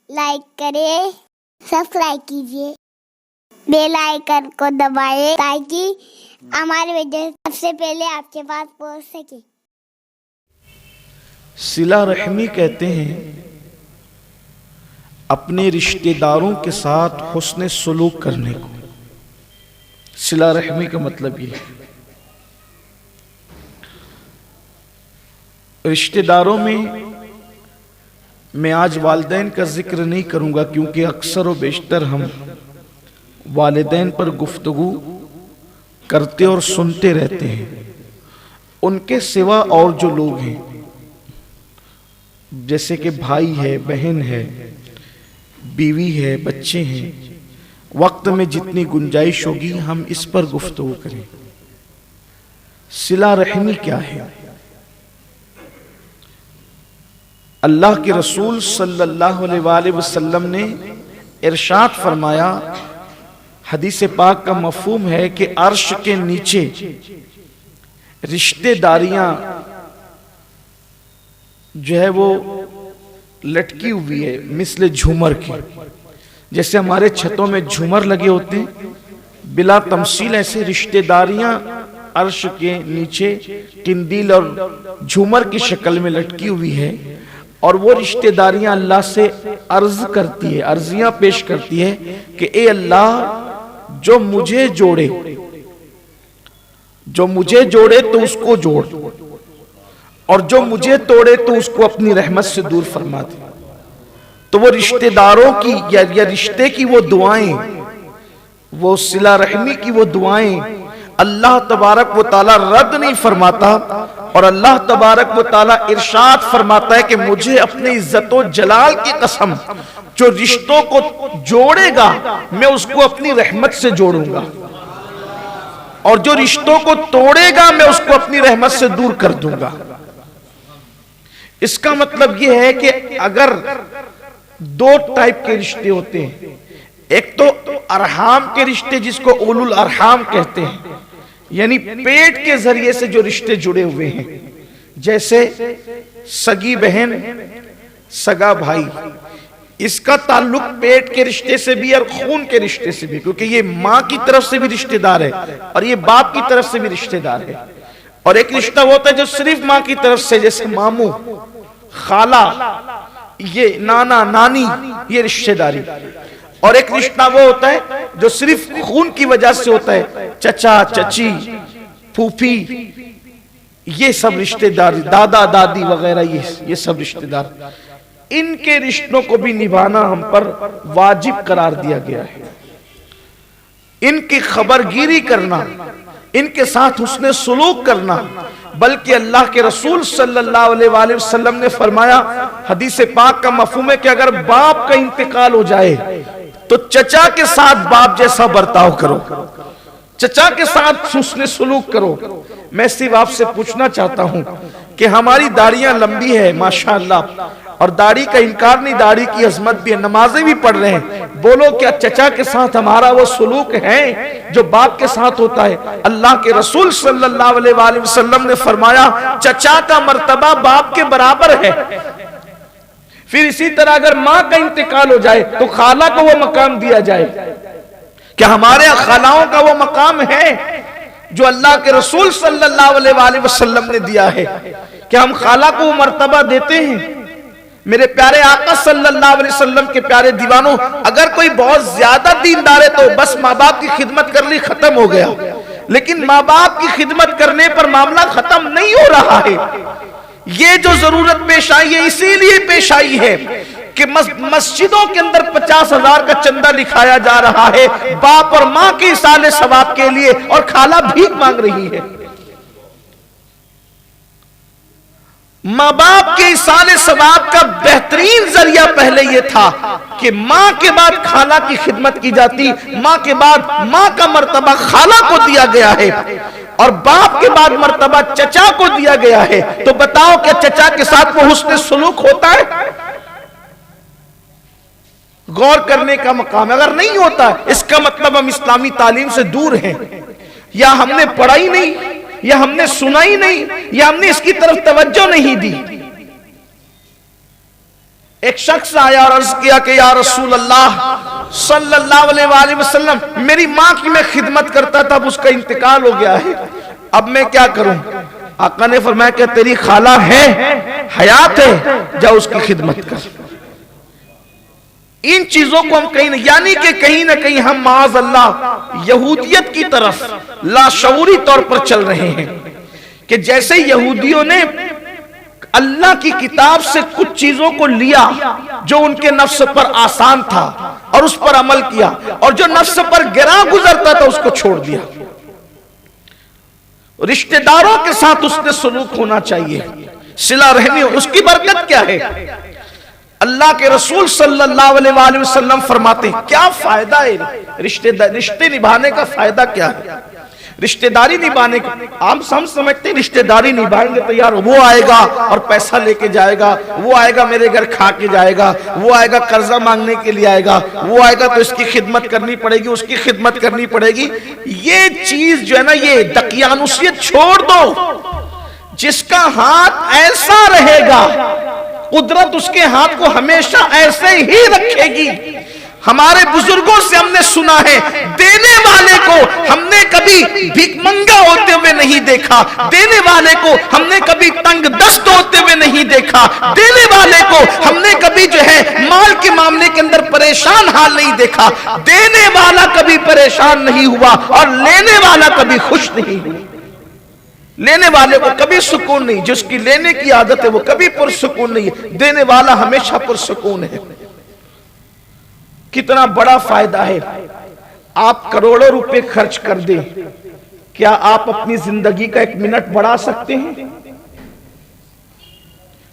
Like کریں، subscribe کیجیے، bell icon کو دبائیں تاکہ ہماری ویڈیو سب سے پہلے آپ کے پاس پہنچ سکے۔ صلہ رحمی کہتے ہیں اپنے رشتہ داروں کے ساتھ حسن سلوک کرنے کو۔ صلہ رحمی کا مطلب یہ ہے رشتہ داروں میں آج والدین کا ذکر نہیں کروں گا، کیونکہ اکثر و بیشتر ہم والدین پر گفتگو کرتے اور سنتے رہتے ہیں۔ ان کے سوا اور جو لوگ ہیں جیسے کہ بھائی ہے، بہن ہے، بیوی ہے، بچے ہیں، وقت میں جتنی گنجائش ہوگی ہم اس پر گفتگو کریں۔ صلہ رحمی کیا ہے؟ اللہ کے رسول صلی اللہ علیہ وآلہ وسلم نے ارشاد فرمایا، حدیث پاک کا مفہوم ہے کہ عرش کے نیچے رشتہ داریاں جو ہے وہ لٹکی ہوئی ہے مثل جھومر کی۔ جیسے ہمارے چھتوں میں جھومر لگے ہوتے ہیں، بلا تمثیل ایسے رشتہ داریاں عرش کے نیچے قندیل اور جھومر کی شکل میں لٹکی ہوئی ہے، اور وہ رشتہ داریاں اللہ سے عرض کرتی ہے، عرضیاں پیش کرتی ہے کہ اے اللہ جو مجھے جوڑے تو اس کو جوڑ، اور جو مجھے توڑے تو اس کو اپنی رحمت سے دور فرما دے۔ تو وہ رشتہ داروں کی یا رشتے کی وہ دعائیں، وہ صلہ رحمی کی وہ دعائیں اللہ تبارک و تعالی رد نہیں فرماتا، اور اللہ تبارک و تعالی ارشاد فرماتا ہے کہ مجھے اپنی عزت و جلال کی قسم جو رشتوں کو جوڑے گا میں اس کو اپنی رحمت سے جوڑوں گا، اور جو رشتوں کو توڑے گا میں اس کو اپنی رحمت سے دور کر دوں گا۔ اس کا مطلب یہ ہے کہ اگر دو ٹائپ کے رشتے ہوتے ہیں، ایک تو ارحام کے رشتے جس کو اولو الارحام کہتے ہیں، یعنی پیٹ کے ذریعے سے جو رشتے جڑے ہوئے ہیں، جیسے سگی بہن، سگا بھائی، اس کا تعلق پیٹ کے رشتے سے بھی اور خون کے رشتے سے بھی، کیونکہ یہ ماں کی طرف سے بھی رشتہ دار ہے اور یہ باپ کی طرف سے بھی رشتہ دار ہے۔ اور ایک رشتہ ہوتا ہے جو صرف ماں کی طرف سے، جیسے ماموں، خالہ، یہ نانا، نانی، یہ رشتہ داری۔ اور ایک رشتہ وہ ہوتا ہے جو صرف خون کی وجہ سے ہوتا ہے، چچا، چچی، پھوپھی، یہ سب رشتہ دار، دادا، دادی وغیرہ، یہ سب رشتہ دار، ان کے رشتوں کو بھی نبھانا ہم پر واجب قرار دیا گیا ہے۔ ان کی خبرگیری کرنا، ان کے ساتھ حسن سلوک کرنا، بلکہ اللہ کے رسول صلی اللہ علیہ وآلہ وسلم نے فرمایا، حدیث پاک کا مفہوم ہے کہ اگر باپ کا انتقال ہو جائے تو چچا کے ساتھ باپ جیسا برتاؤ کرو، چچا کے ساتھ حسن سلوک کرو۔ میں صرف آپ سے پوچھنا چاہتا ہوں کہ ہماری داڑیاں لمبی ہے ماشاءاللہ، اور داڑھی کا انکار نہیں، داڑھی کی عظمت بھی ہے، نمازیں بھی پڑھ رہے ہیں، بولو کیا چچا کے ساتھ ہمارا وہ سلوک ہے جو باپ کے ساتھ ہوتا ہے؟ اللہ کے رسول صلی اللہ علیہ وآلہ وسلم نے فرمایا چچا کا مرتبہ باپ کے برابر ہے۔ پھر اسی طرح اگر ماں کا انتقال ہو جائے تو خالہ کو وہ مقام دیا جائے۔ کیا ہمارے خالہوں کا وہ مقام ہے جو اللہ کے رسول صلی اللہ علیہ وآلہ وسلم نے دیا ہے؟ کیا ہم خالہ کو وہ مرتبہ دیتے ہیں؟ میرے پیارے آقا صلی اللہ علیہ وسلم کے پیارے دیوانوں، اگر کوئی بہت زیادہ دیندار ہے تو بس ماں باپ کی خدمت کر لی، ختم ہو گیا، لیکن ماں باپ کی خدمت کرنے پر معاملہ ختم نہیں ہو رہا ہے۔ یہ جو ضرورت پیش آئی ہے اسی لیے پیش آئی ہے کہ مسجدوں کے اندر 50,000 کا چندہ لکھایا جا رہا ہے باپ اور ماں کے ایصال ثواب کے لیے، اور خالہ بھیک مانگ رہی ہے۔ ماں باپ کے ایصال ثواب کا بہترین ذریعہ پہلے یہ تھا کہ ماں کے بعد خالہ کی خدمت کی جاتی، ماں کے بعد ماں کا مرتبہ خالہ کو دیا گیا ہے، اور باپ کے بعد مرتبہ چچا کو دیا گیا ہے۔ تو بتاؤ کہ چچا کے ساتھ وہ حسن سلوک ہوتا ہے؟ غور کرنے کا مقام ہے۔ اگر نہیں ہوتا اس کا مطلب ہم اسلامی تعلیم سے دور ہیں، یا ہم نے پڑھائی نہیں، یا ہم نے سنا ہی نہیں، یا ہم نے اس کی طرف توجہ نہیں دی۔ ایک شخص آیا اور عرض کیا کہ یا رسول اللہ صلی اللہ علیہ وآلہ وسلم، میری ماں کی میں خدمت کرتا تھا، اب اس کا انتقال ہو گیا ہے، اب میں کیا کروں؟ آقا نے فرمایا کہ تیری خالہ ہے، حیات ہے، جا اس کی خدمت کر۔ ان چیزوں کو ہم کہیں نہیں، یعنی کہ کہیں نہ کہیں ہم معاذ اللہ یہودیت کی طرف لاشعوری طور پر چل رہے ہیں، کہ جیسے یہودیوں نے اللہ کی کتاب سے کچھ چیزوں کو لیا جو ان کے نفس پر آسان تھا اور اس پر عمل کیا، اور جو نفس پر گراں گزرتا تھا اس کو چھوڑ دیا۔ رشتہ داروں کے ساتھ اس نے سلوک ہونا چاہیے، صلہ رحمی، اس کی برکت کیا ہے؟ اللہ کے رسول صلی اللہ علیہ وآلہ وسلم فرماتے ہیں کیا فائدہ ہے رشتے نبھانے کا؟ فائدہ کیا ہے رشتہ داری نبھانے کا؟ ہم سمجھتے ہیں رشتہ داری نبھائیں گے تو یار وہ آئے گا اور پیسہ لے کے جائے گا، وہ آئے گا میرے گھر کھا کے جائے گا، وہ آئے گا قرضہ مانگنے کے لیے آئے گا، وہ آئے گا تو اس کی خدمت کرنی پڑے گی، اس کی خدمت کرنی پڑے گی۔ یہ چیز جو ہے نا، یہ دقیانوسیت چھوڑ دو۔ جس کا ہاتھ ایسا رہے گا قدرت اس کے ہاتھ کو ہمیشہ ایسے ہی رکھے گی۔ ہمارے بزرگوں سے ہم نے سنا ہے، دینے والے کو ہم نے کبھی بھیک منگا ہوتے ہوئے نہیں دیکھا، دینے والے کو ہم نے کبھی تنگ دست ہوتے ہوئے نہیں دیکھا، دینے والے کو ہم نے کبھی جو ہے مال کے معاملے کے اندر پریشان حال نہیں دیکھا۔ دینے والا کبھی پریشان نہیں ہوا اور لینے والا کبھی خوش نہیں ہوا۔ لینے والے کو کبھی سکون نہیں، جس کی لینے کی عادت ہے وہ کبھی پرسکون نہیں ہے، دینے والا ہمیشہ پرسکون ہے۔ کتنا بڑا فائدہ ہے، آپ کروڑوں روپے خرچ کر دیں، کیا آپ اپنی زندگی کا 1 منٹ بڑھا سکتے ہیں؟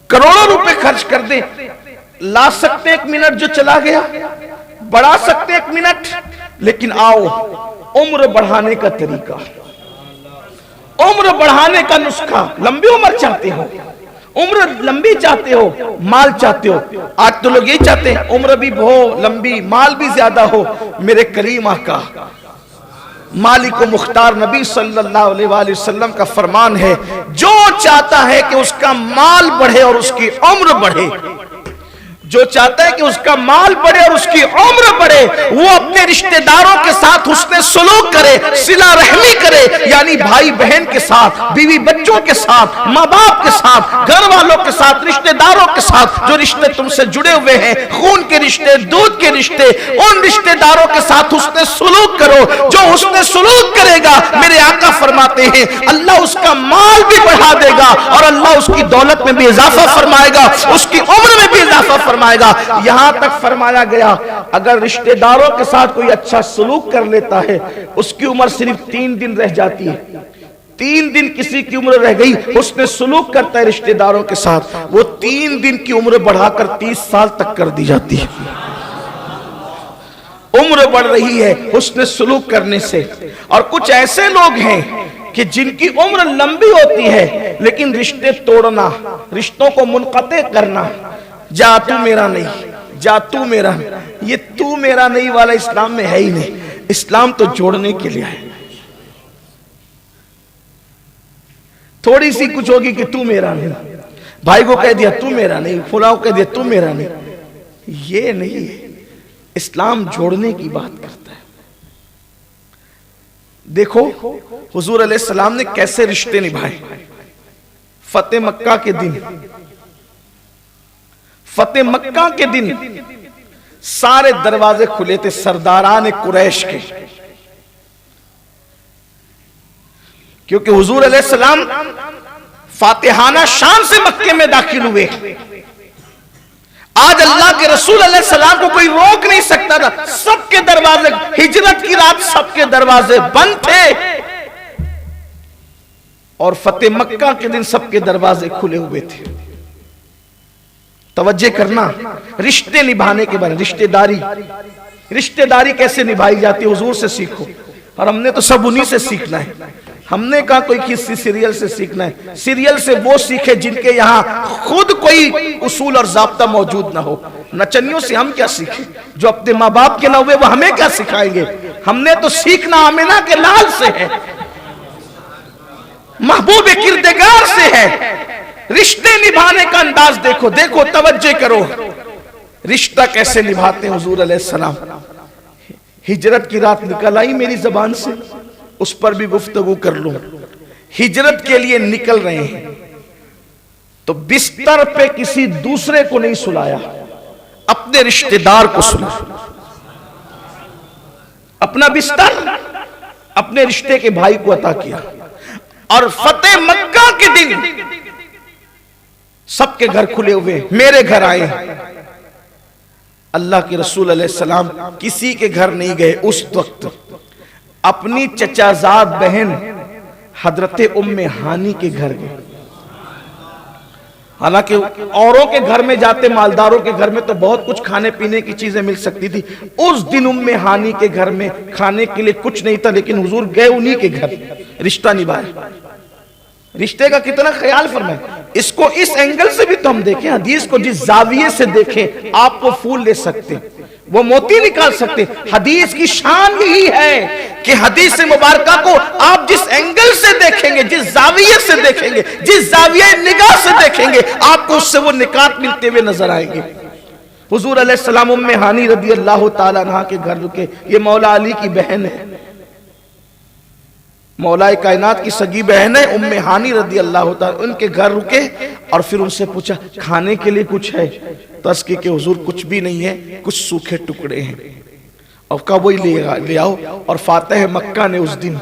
کروڑوں روپے خرچ کر دیں، لا سکتے 1 منٹ جو چلا گیا؟ بڑھا سکتے 1 منٹ؟ لیکن آؤ عمر بڑھانے کا طریقہ، عمر بڑھانے کا نسخہ، لمبی عمر چاہتے ہو، عمر لمبی چاہتے ہو، مال چاہتے ہو، آج تو لوگ یہی چاہتے ہیں عمر بھی بہت لمبی، مال بھی زیادہ ہو۔ میرے کریم آقا مالک و مختار نبی صلی اللہ علیہ وآلہ وسلم کا فرمان ہے، جو چاہتا ہے کہ اس کا مال بڑھے اور اس کی عمر بڑھے، جو چاہتا ہے کہ اس کا مال بڑھے اور اس کی عمر بڑھے، وہ اپنے رشتہ داروں کے ساتھ حسن سلوک کرے، صلہ رحمی کرے، یعنی بھائی بہن کے ساتھ، بیوی بچوں کے ساتھ، ماں باپ کے ساتھ، گھر والوں کے ساتھ، رشتہ داروں کے ساتھ، جو رشتے تم سے جڑے ہوئے ہیں، خون کے رشتے، دودھ کے رشتے، ان رشتہ داروں کے ساتھ حسن سلوک کرو۔ جو حسن سلوک کرے گا، میرے آقا فرماتے ہیں اللہ اس کا مال بھی بڑھا دے گا اور اللہ اس کی دولت میں بھی اضافہ فرمائے گا، اس کی عمر میں بھی اضافہ فرمائے گا۔ یہاں تک فرمایا گیا اگر رشتہ داروں کے ساتھ کوئی اچھا سلوک کر لیتا ہے، اس کی عمر صرف 3 دن رہ جاتی ہے۔ 3 دن کسی کی عمر رہ گئی، حسن سلوک کرتا ہے رشتہ داروں کے ساتھ، وہ 3 دن کی عمر بڑھا کر 30 سال تک کر دی جاتی ہے۔ عمر بڑھ رہی ہے حسن سلوک کرنے سے۔ اور کچھ ایسے لوگ ہیں کہ جن کی عمر لمبی ہوتی ہے لیکن رشتے توڑنا، رشتوں کو منقطع کرنا، جا تو میرا نہیں، جا تو میرا، یہ تو میرا نہیں والا اسلام میں ہے ہی نہیں۔ اسلام تو جوڑنے کے لیے ہے۔ تھوڑی سی کچھ ہوگی کہ تو میرا نہیں، بھائی کو کہہ دیا تو میرا نہیں، فلاں کو کہہ دیا تو میرا نہیں، یہ نہیں ہے۔ اسلام جوڑنے کی بات کرتا ہے۔ دیکھو حضور علیہ السلام نے کیسے رشتے نبھائے۔ فتح مکہ کے دن، فتح مکہ کے دن سارے دروازے کھلے تھے سرداران قریش کے، کیونکہ حضور علیہ السلام فاتحانہ شان سے مکے میں داخل ہوئے۔ آج اللہ کے رسول علیہ السلام کو کوئی روک نہیں سکتا تھا، سب کے دروازے، ہجرت کی رات سب کے دروازے بند تھے، اور فتح مکہ کے دن سب کے دروازے کھلے ہوئے تھے۔ توجہ کرنا، رشتے نبھانے کے بارے، رشتے داری کیسے نبھائی جاتی ہے حضور سے سیکھو، اور ہم نے تو سب انہی سے سیکھنا ہے۔ ہم نے کہا کوئی کسی سیریل سے سیکھنا ہے، سیریل سے وہ سیکھے جن کے یہاں خود کوئی اصول اور ضابطہ موجود نہ ہو۔ نچنیوں سے ہم کیا سیکھیں؟ جو اپنے ماں باپ کے نہ ہوئے وہ ہمیں کیا سکھائیں گے؟ ہم نے تو سیکھنا آمنہ کے لال سے ہے، محبوب کردگار سے ہے۔ رشتے نبھانے کا انداز دیکھو، دیکھو توجہ کرو۔ رشتہ کیسے نبھاتے ہیں حضور علیہ السلام. ہجرت کی رات نکل آئی میری زبان سے, اس پر بھی گفتگو کر لوں. ہجرت کے لیے نکل رہے ہیں تو بستر پہ کسی دوسرے کو نہیں سلایا, اپنے رشتہ دار کو سلا. اپنا بستر اپنے رشتے کے بھائی کو عطا کیا. اور فتح مکہ کے دن سب کے گھر کھلے ہوئے, میرے گھر آئے. اللہ کے رسول علیہ السلام کسی کے گھر نہیں گئے اس وقت, اپنی چچا زاد بہن حضرت ام ہانی کے گھر گئے. حالانکہ اوروں کے گھر میں جاتے, مالداروں کے گھر میں تو بہت کچھ کھانے پینے کی چیزیں مل سکتی تھی. اس دن ام ہانی کے گھر میں کھانے کے لیے کچھ نہیں تھا, لیکن حضور گئے انہی کے گھر, رشتہ نبھائے. رشتے کا کتنا خیال فرمائے. اس کو اس اینگل سے بھی تو ہم دیکھیں, حدیث کو جس زاویے سے دیکھیں آپ وہ پھول لے سکتے, وہ موتی نکال سکتے. حدیث کی شان یہی ہے کہ حدیث مبارکہ کو آپ جس اینگل سے دیکھیں گے, جس زاویے سے دیکھیں گے, جس زاویے نگاہ سے دیکھیں گے, آپ کو اس سے وہ نکات ملتے ہوئے نظر آئیں گے. حضور علیہ السلام ام ہانی رضی اللہ تعالیٰ عنہ کے گھر رکے. یہ مولا علی کی بہن ہے, مولا کائنات کی سگی بہن ہے ام ہانی رضی اللہ تعالیٰ. ان کے گھر رکے اور پھر ان سے پوچھا کھانے کے لیے کچھ ہے؟ تو اس کی کہ حضور کچھ بھی نہیں ہے, کچھ سوکھے ٹکڑے ہیں. اور کہا وہی لے آؤ. اور فاتح مکہ نے اس دن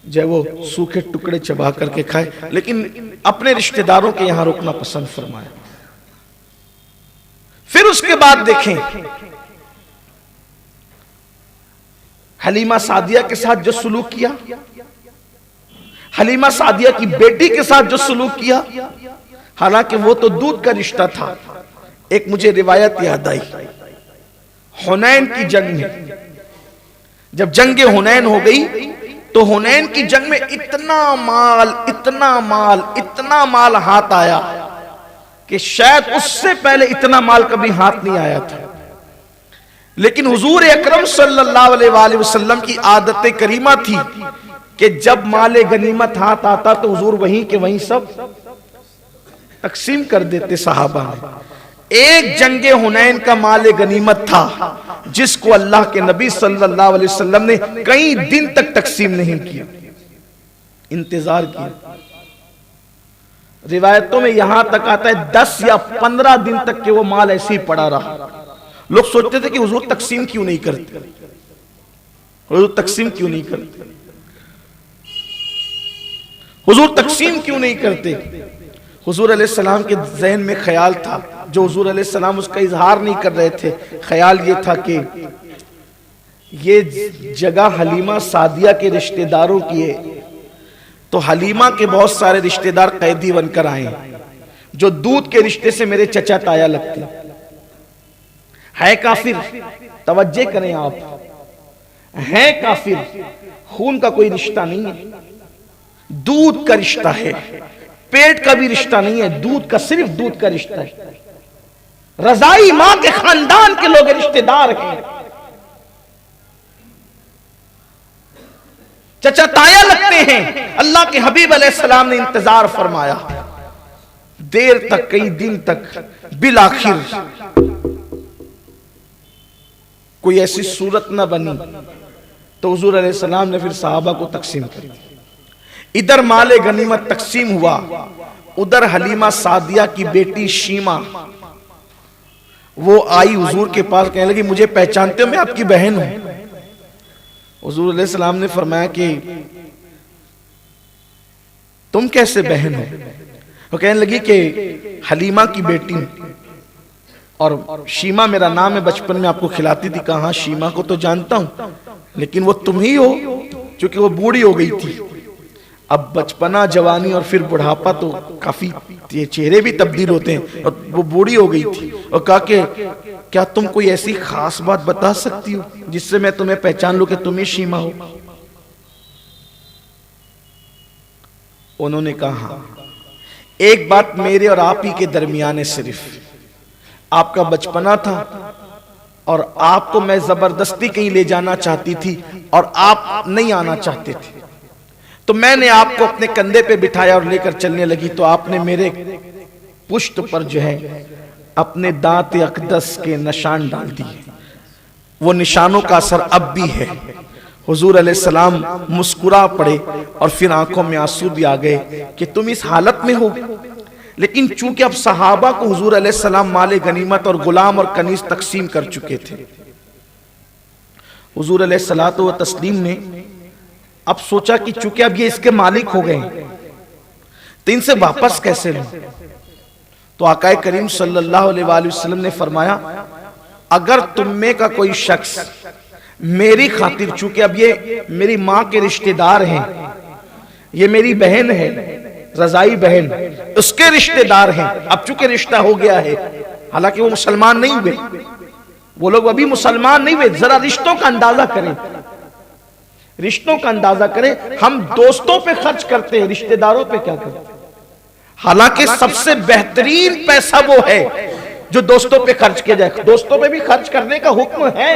جو وہ سوکھے ٹکڑے چبا کر کے کھائے, لیکن اپنے رشتہ داروں کے یہاں رکنا پسند فرمایا. پھر اس کے بعد دیکھیں حلیمہ سعدیہ کے ساتھ جو سلوک کیا, حلیمہ سعدیہ کی بیٹی کے ساتھ جو سلوک کیا, حالانکہ وہ تو دودھ کا رشتہ تھا. ایک مجھے روایت یاد آئی, حنین کی جنگ میں جب جنگ حنین ہو گئی تو حنین کی جنگ میں اتنا مال ہاتھ آیا کہ شاید اس سے پہلے اتنا مال کبھی ہاتھ نہیں آیا تھا. لیکن حضور اکرم صلی اللہ علیہ وآلہ وسلم کی عادت کریمہ تھی کہ جب مال غنیمت ہاتھ آتا تو حضور وہیں کے وہیں سب تقسیم کر دیتے صحابہ میں. ایک جنگ حنین کا مال غنیمت تھا جس کو اللہ کے نبی صلی اللہ علیہ وسلم نے کئی دن تک تقسیم نہیں کیا, انتظار کیا. روایتوں میں یہاں تک آتا ہے 10 یا 15 دن تک کہ وہ مال ایسے ہی پڑا رہا. لوگ سوچتے تھے کہ حضور تقسیم کیوں نہیں کرتے, حضور تقسیم کیوں نہیں کرتے, حضور تقسیم کیوں نہیں کرتے. حضور علیہ السلام کے ذہن میں خیال تھا, جو حضور علیہ السلام اس کا اظہار نہیں کر رہے تھے. خیال یہ تھا کہ یہ جگہ حلیمہ سعدیہ کے رشتہ داروں کی ہے, تو حلیمہ کے بہت سارے رشتہ دار قیدی بن کر آئے جو دودھ کے رشتے سے میرے چچا تایا لگتے ہے. کافر, توجہ کریں آپ, ہے کافر, خون کا کوئی رشتہ نہیں ہے, دودھ کا رشتہ ہے, پیٹ کا بھی رشتہ نہیں ہے, دودھ کا, صرف دودھ کا رشتہ ہے. رضائی ماں کے خاندان کے لوگ رشتہ دار ہیں. چچا تایا لگتے ہیں. اللہ کے حبیب علیہ السلام نے انتظار فرمایا دیر تک, کئی دن تک. بالآخر کوئی ایسی صورت نہ بنی تو حضور علیہ السلام نے پھر صحابہ کو تقسیم کر دیا. ادھر مال غنیمت تقسیم ہوا, ادھر حلیمہ سعدیہ کی بیٹی شیمہ وہ آئی حضور کے پاس, کہنے لگی مجھے پہچانتے ہو, میں آپ کی بہن ہوں. حضور علیہ السلام نے فرمایا کہ تم کیسے بہن ہو؟ وہ کہنے لگی کہ حلیمہ کی بیٹی اور شیمہ میرا نام ہے, بچپن میں آپ کو کھلاتی تھی. کہا ہاں شیمہ کو تو جانتا ہوں, لیکن وہ تم ہی ہو, چونکہ وہ بوڑھی ہو گئی تھی. اب بچپنا, جوانی اور پھر بڑھاپا تو کافی چہرے بھی تبدیل ہوتے ہیں, اور وہ بوڑھی ہو گئی تھی. اور کہا کہ کیا تم کوئی ایسی خاص بات بتا سکتی ہو جس سے میں تمہیں پہچان لوں کہ تم ہی شیمہ ہو؟ انہوں نے کہا ہاں, ایک بات میرے اور آپ ہی کے درمیان ہے, صرف آپ کا بچپنا تھا اور آپ کو میں زبردستی کہیں لے جانا چاہتی تھی اور آپ نہیں آنا چاہتے تھے, تو میں نے آپ کو اپنے کندھے پہ بٹھایا اور لے کر چلنے لگی, تو آپ نے میرے پشت پر جو ہے اپنے دانت اقدس کے نشان ڈال دیے. وہ نشانوں کا اثر اب بھی ہے. حضور علیہ السلام مسکرا پڑے اور پھر آنکھوں میں آنسو بھی آ گئے کہ تم اس حالت میں ہو. لیکن چونکہ اب صحابہ کو حضور علیہ السلام مال غنیمت اور غلام اور کنیز تقسیم کر چکے تھے، حضور علیہ الصلوۃ والتسلیم نے اب سوچا کہ چونکہ اب یہ اس کے مالک ہو گئے تو ان سے واپس کیسے لوں. تو آقا کریم صلی اللہ علیہ وآلہ وسلم نے فرمایا اگر تم میں کا کوئی شخص میری خاطر، چونکہ اب یہ میری ماں کے رشتہ دار ہیں، یہ میری بہن ہے رضائی بہن، اس کے رشتہ دار ہیں، اب چونکہ رشتہ ہو گیا ہے، حالانکہ وہ مسلمان نہیں ہوئے، وہ لوگ ابھی مسلمان نہیں ہوئے. ذرا رشتوں کا اندازہ کریں، رشتوں کا اندازہ کریں. ہم دوستوں پہ خرچ کرتے ہیں، رشتہ داروں پہ کیا کرتے ہیں؟ حالانکہ سب سے بہترین پیسہ وہ ہے جو دوستوں پہ خرچ کیا جائے. دوستوں پہ بھی خرچ کرنے کا حکم ہے،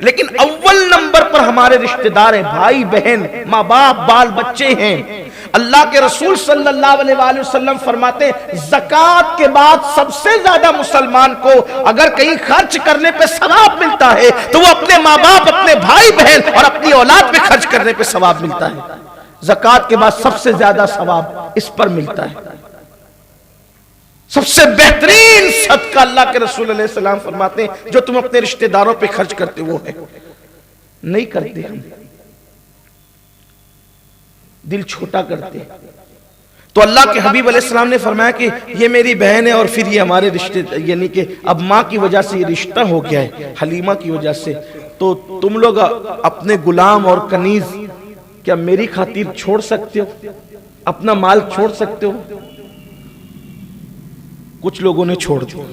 لیکن اول نمبر پر ہمارے رشتہ دار ہیں، بھائی بہن، ماں باپ، بال بچے ہیں. اللہ کے رسول صلی اللہ علیہ وآلہ وسلم فرماتے ہیں زکوٰۃ کے بعد سب سے زیادہ مسلمان کو اگر کہیں خرچ کرنے پہ ثواب ملتا ہے تو وہ اپنے ماں باپ، اپنے بھائی بہن اور اپنی اولاد پہ خرچ کرنے پہ ثواب ملتا ہے. زکوٰۃ کے بعد سب سے زیادہ ثواب اس پر ملتا ہے. سب سے بہترین صدقہ اللہ کے رسول علیہ السلام فرماتے ہیں جو تم اپنے رشتہ داروں پہ خرچ کرتے وہ ہے. نہیں کرتے، ہم دل چھوٹا کرتے. تو اللہ کے حبیب علیہ السلام نے فرمایا کہ یہ میری بہن ہے اور پھر یہ ہمارے رشتے، یعنی کہ اب ماں کی وجہ سے یہ رشتہ ہو گیا ہے، حلیمہ کی وجہ سے، تو تم لوگ اپنے غلام اور کنیز کیا میری خاطر چھوڑ سکتے ہو؟ اپنا مال چھوڑ سکتے ہو؟ کچھ لوگوں نے چھوڑ دیا،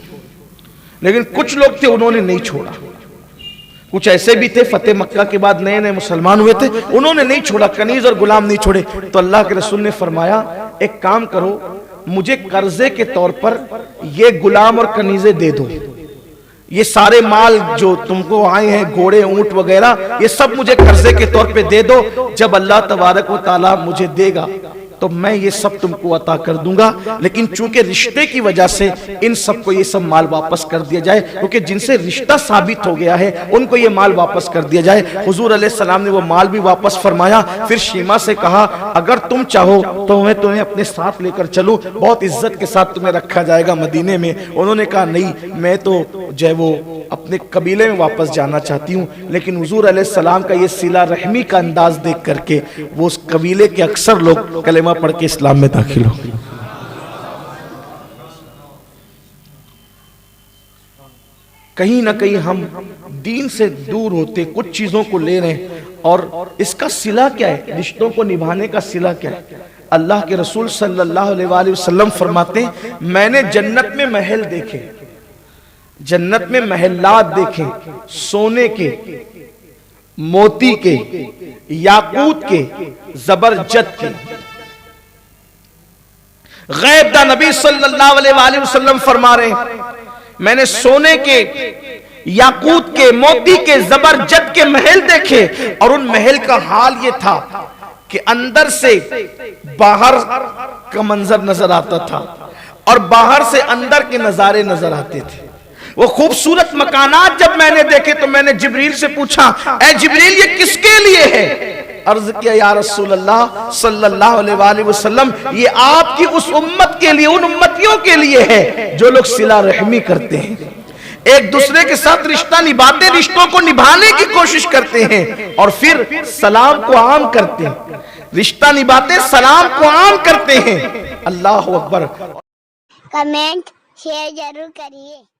لیکن کچھ لوگ تھے انہوں نے نہیں چھوڑا. کچھ ایسے بھی تھے فتح مکہ کے بعد نئے نئے مسلمان ہوئے تھے، انہوں نے نہیں چھوڑا، کنیز اور غلام نہیں چھوڑے. تو اللہ کے رسول نے فرمایا ایک کام کرو، مجھے قرضے کے طور پر یہ غلام اور کنیزیں دے دو، یہ سارے مال جو تم کو آئے ہیں، گھوڑے اونٹ وغیرہ، یہ سب مجھے قرضے کے طور پہ دے دو. جب اللہ تبارک و تعالی مجھے دے گا تو میں یہ سب تم کو عطا کر دوں گا. لیکن چونکہ رشتے کی وجہ سے ان سب کو یہ سب مال واپس کر دیا جائے، کیونکہ جن سے رشتہ ثابت ہو گیا ہے ان کو یہ مال واپس کر دیا جائے. حضور علیہ السلام نے وہ مال بھی واپس فرمایا. پھر شیما سے کہا اگر تم چاہو تو میں تمہیں اپنے ساتھ لے کر چلوں، بہت عزت کے ساتھ تمہیں رکھا جائے گا مدینے میں. انہوں نے کہا نہیں، میں تو جو ہے وہ اپنے قبیلے میں واپس جانا چاہتی ہوں. لیکن حضور علیہ السلام کا یہ صلہ رحمی کا انداز دیکھ کر کے وہ اس قبیلے کے اکثر لوگ کلمہ پڑھ کے اسلام میں داخل ہو. کہیں نہ کہیں ہم دین سے دور ہوتے، کچھ چیزوں کو لے رہے ہیں، اور اس کا صلہ کیا ہے؟ رشتوں کو نبھانے کا صلہ کیا ہے؟ اللہ کے رسول صلی اللہ علیہ وآلہ وسلم فرماتے ہیں میں نے جنت میں محل دیکھے، جنت میں محلات دیکھے، سونے کے، موتی کے، یاقوت کے، زبرجد کے. غیب دا نبی صلی اللہ علیہ وآلہ وسلم فرما رہے ہیں میں نے سونے کے، یاقوت کے، موتی کے، زبرجد کے محل دیکھے، اور ان محل کا حال یہ تھا کہ اندر سے باہر کا منظر نظر آتا تھا اور باہر سے اندر کے نظارے نظر آتے تھے. وہ خوبصورت مکانات جب میں نے دیکھے تو میں نے جبریل سے پوچھا اے جبریل یہ کس کے لیے ہے؟ عرض کیا یا رسول اللہ صلی اللہ علیہ وآلہ وسلم یہ آپ کی اس امت کے لیے، ان امتیوں کے لیے ہے جو لوگ صلہ رحمی کرتے ہیں، ایک دوسرے کے ساتھ رشتہ نبھاتے، رشتوں کو نبھانے کی کوشش کرتے ہیں اور پھر سلام کو عام کرتے ہیں. رشتہ نبھاتے، سلام کو عام کرتے ہیں. اللہ اکبر. کمنٹ شیئر ضرور کریے.